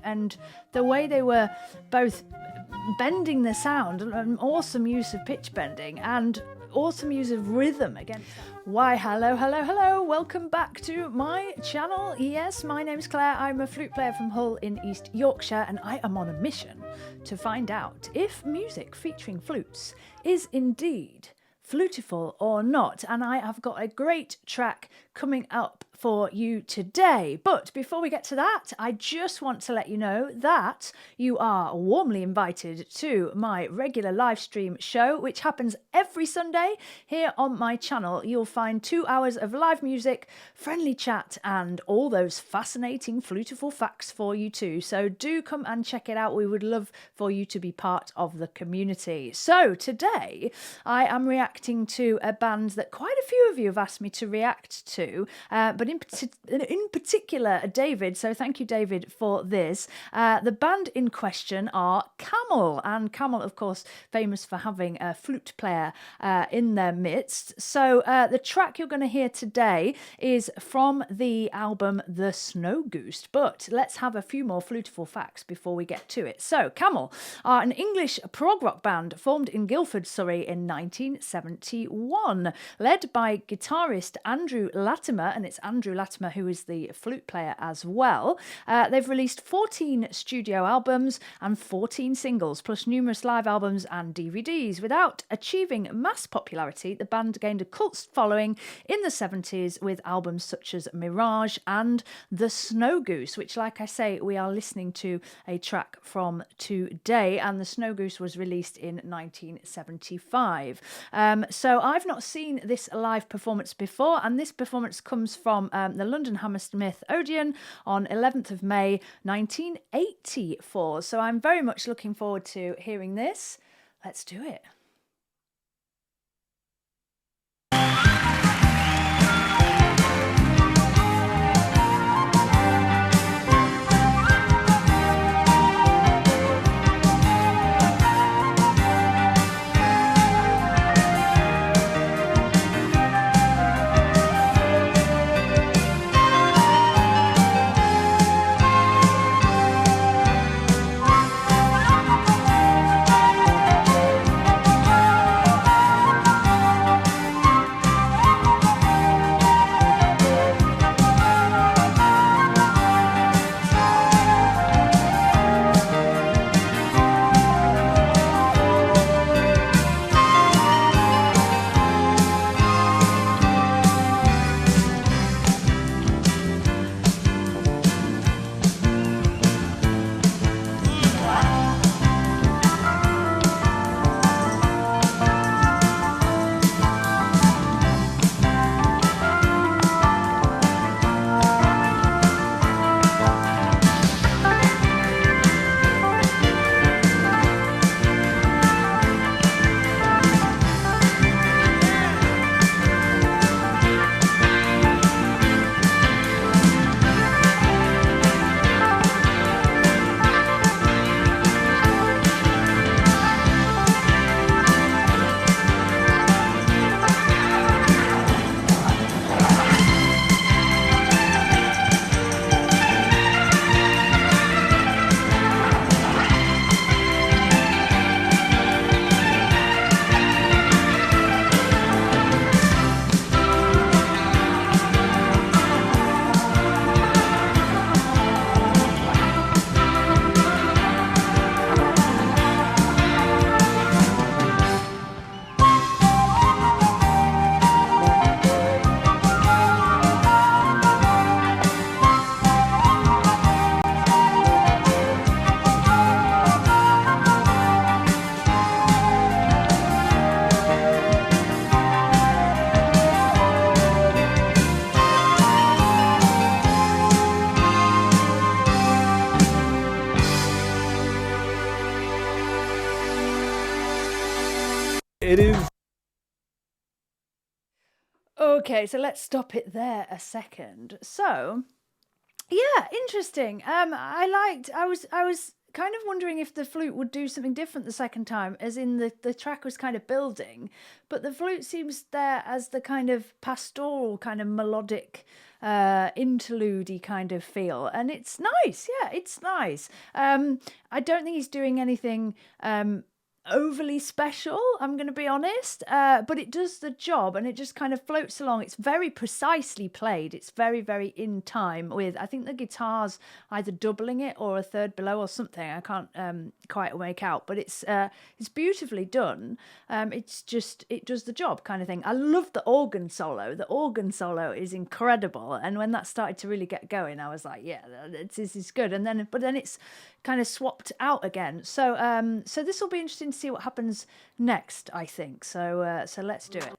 and the way they were both bending the sound, an awesome use of pitch bending and awesome use of rhythm again. Why, hello, welcome back to my channel. Yes, my name's Claire, I'm a flute player from Hull in East Yorkshire, and I am on a mission to find out if music featuring flutes is indeed flutifull or not, and I have got a great track coming up for you today. But before we get to that, I just want to let you know that you are warmly invited to my regular live stream show, which happens every Sunday here on my channel. You'll find 2 hours of live music, friendly chat, and all those fascinating flutifull facts for you too. So do come and check it out. We would love for you to be part of the community. So today I am reacting to a band that quite a few of you have asked me to react to, but in particular David, so thank you David for this. The band in question are Camel, and Camel of course famous for having a flute player in their midst. So the track you're going to hear today is from the album The Snow Goose, but let's have a few more flutifull facts before we get to it. So Camel are an English prog rock band formed in Guildford, Surrey in 1971, led by guitarist Andrew Latimer, and it's Andrew Latimer who is the flute player as well. They've released 14 studio albums and 14 singles, plus numerous live albums and DVDs. Without achieving mass popularity, the band gained a cult following in the 70s with albums such as Mirage and The Snow Goose, which, like I say, we are listening to a track from today, and The Snow Goose was released in 1975. So I've not seen this live performance before, and this performance comes from the London Hammersmith Odeon on 11th of May 1984. So I'm very much looking forward to hearing this. Let's do it. It is. Okay, so let's stop it there a second. So, yeah, interesting. I was kind of wondering if the flute would do something different the second time, as in the track was kind of building, but the flute seems there as the kind of pastoral, kind of melodic, interlude-y kind of feel, and it's nice. Yeah, it's nice. I don't think he's doing anything overly special, I'm going to be honest, but it does the job, and it just kind of floats along. It's very precisely played. It's very, very in time with, I think the guitar's either doubling it or a third below or something. I can't quite make out, but it's beautifully done. It's just, it does the job kind of thing. I love the organ solo. The organ solo is incredible, and when that started to really get going, I was like, yeah, this is good. And then, but then it's kind of swapped out again. So so this will be interesting to see what happens next, I think. So so let's do it.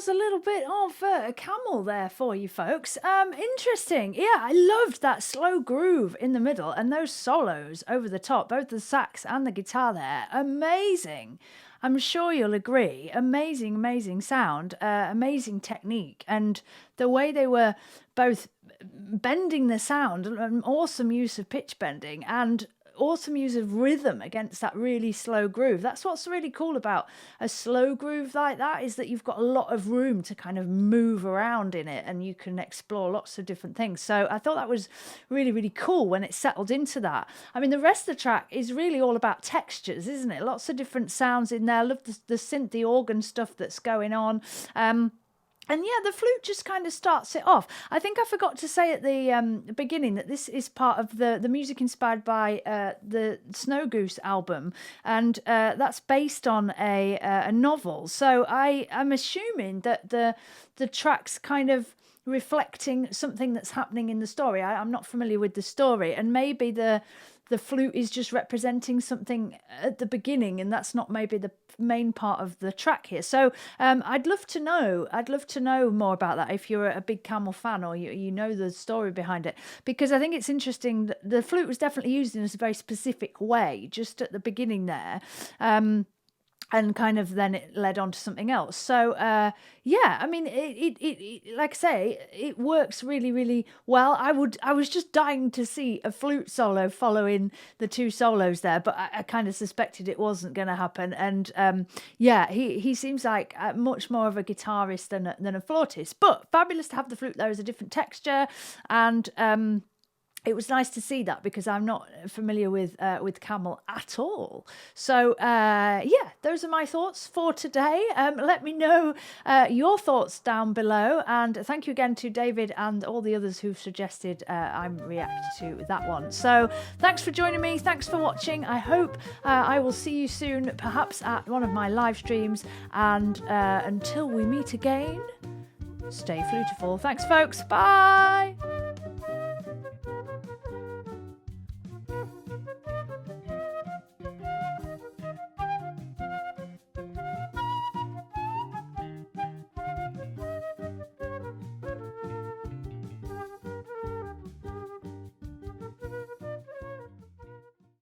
was a little bit of a Camel there for you folks. Interesting. Yeah, I loved that slow groove in the middle and those solos over the top, both the sax and the guitar there. Amazing. I'm sure you'll agree. Amazing, amazing sound, amazing technique, and the way they were both bending the sound, an awesome use of pitch bending, and awesome use of rhythm against that really slow groove. That's what's really cool about a slow groove like that, is that you've got a lot of room to kind of move around in it and you can explore lots of different things. So I thought that was really, really cool when it settled into that. I mean, the rest of the track is really all about textures, isn't it? Lots of different sounds in there. I love the synth, the organ stuff that's going on. And yeah, the flute just kind of starts it off. I think I forgot to say at the beginning that this is part of the music inspired by the Snow Goose album, and that's based on a novel. So I'm assuming that the track's kind of reflecting something that's happening in the story. I'm not familiar with the story, and maybe the flute is just representing something at the beginning, and that's not maybe the main part of the track here. So I'd love to know more about that if you're a big Camel fan, or you know the story behind it, because I think it's interesting that the flute was definitely used in a very specific way just at the beginning there. And kind of then it led on to something else. So, yeah, I mean, it like I say, it works really, really well. I was just dying to see a flute solo following the two solos there, but I kind of suspected it wasn't going to happen. And yeah, he seems like much more of a guitarist than a flautist, but fabulous to have the flute there as a different texture. And it was nice to see that, because I'm not familiar with Camel at all. So, yeah, those are my thoughts for today. Let me know your thoughts down below. And thank you again to David and all the others who've suggested I react to that one. So thanks for joining me. Thanks for watching. I hope I will see you soon, perhaps at one of my live streams. And until we meet again, stay flutifull. Thanks, folks. Bye.